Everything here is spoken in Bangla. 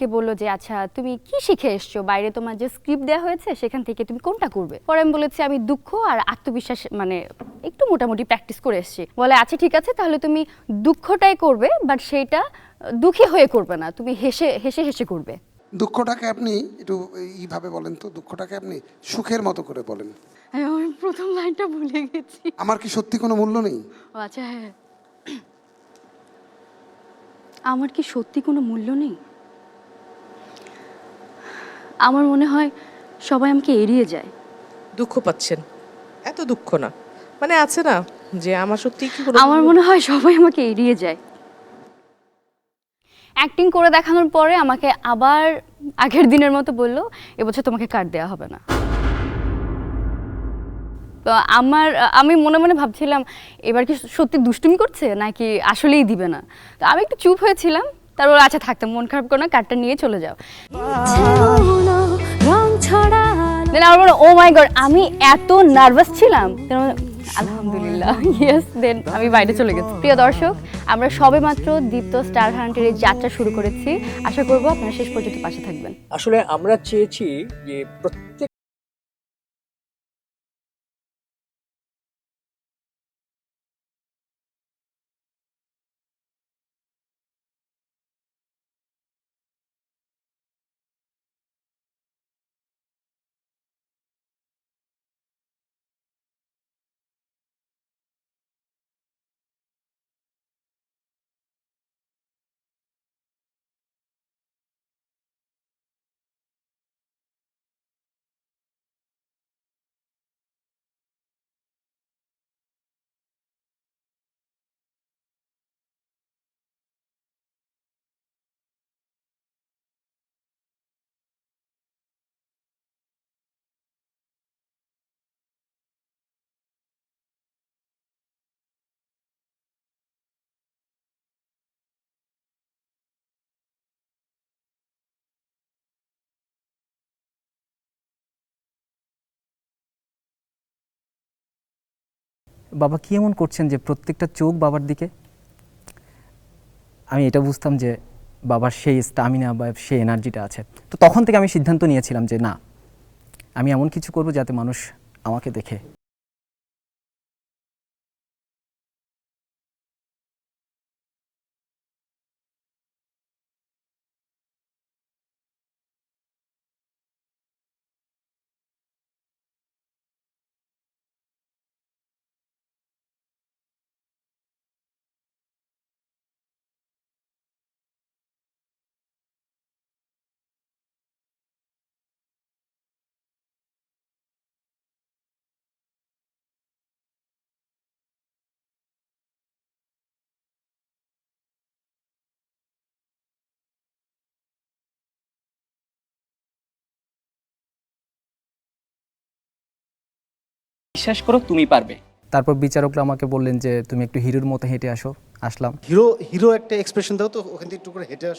কে বললো যে আচ্ছা তুমি কি শিখে এসছো, বাইরে তোমার যে স্ক্রিপ্ট দেওয়া হয়েছে সেখান থেকে তুমি কোনটা করবে। পরে আমি বলেছি আমি দুঃখ আর আত্মবিশ্বাস মানে একটু মোটামুটি প্র্যাকটিস করে এসেছি। বলে আচ্ছা ঠিক আছে, তাহলে তুমি দুঃখটাই করবে, বাট সেইটা দুঃখী হয়ে করবে না, তুমি হেসে হেসে হেসে করবে। দুঃখটাকে আপনি একটু এইভাবে বলেন তো, দুঃখটাকে আপনি সুখের মতো করে বলেন। আমি প্রথম লাইনটা ভুলে গেছি। আমার কি সত্যি কোনো মূল্য নেই? ও আচ্ছা হ্যাঁ, আমার কি সত্যি কোনো মূল্য নেই? আমার মনে হয় সবাই আমাকে এড়িয়ে যায়। দুঃখ পাচ্ছেন? এত দুঃখ না, মানে আছে না যে আমার সত্যি কি কোনো আমার মনে হয় সবাই আমাকে এড়িয়ে যায়। অ্যাক্টিং করে দেখানোর পরে আমাকে আবার আগের দিনের মতো বললো এবছর তোমাকে কার্ড দেওয়া হবে না। তো আমি মনে মনে ভাবছিলাম এবার কি সত্যি দুষ্টুমি করছে নাকি আসলেই দিবে না। তো আমি একটু চুপ হয়েছিলাম, তারপর আচ্ছা থাকতাম, মন খারাপ করো না, কার্ডটা নিয়ে চলে যাও। দেন আমার মনে ও মাই গড, আমি এত নার্ভাস ছিলাম। আলহামদুলিল্লাহ ইয়েস, দেন আমি বাইরে চলে গেছি। প্রিয় দর্শক, আমরা সবেমাত্র দীপ্ত স্টার হান্টের এই যাত্রা শুরু করেছি। আশা করব আপনারা শেষ পর্যন্ত পাশে থাকবেন। আসলে আমরা চেয়েছি যে প্রত্যেক বাবা কি এমন করছেন যে প্রত্যেকটা চোখ বাবার দিকে? আমি এটা বুঝতাম যে বাবার সেই স্টামিনা বা সেই এনার্জিটা আছে। তো তখন থেকে আমি সিদ্ধান্ত নিয়েছিলাম যে না, আমি এমন কিছু করব যাতে মানুষ আমাকে দেখে। বিশ্বাস করো তুমি পারবে। তারপর বিচারকরা আমাকে বললেন যে তুমি একটু হিরোর মতো হেঁটে আসো। আসলাম। হিরো হিরো একটা এক্সপ্রেশন দাও তো, ওখান থেকে একটু করে হেঁটে আসো।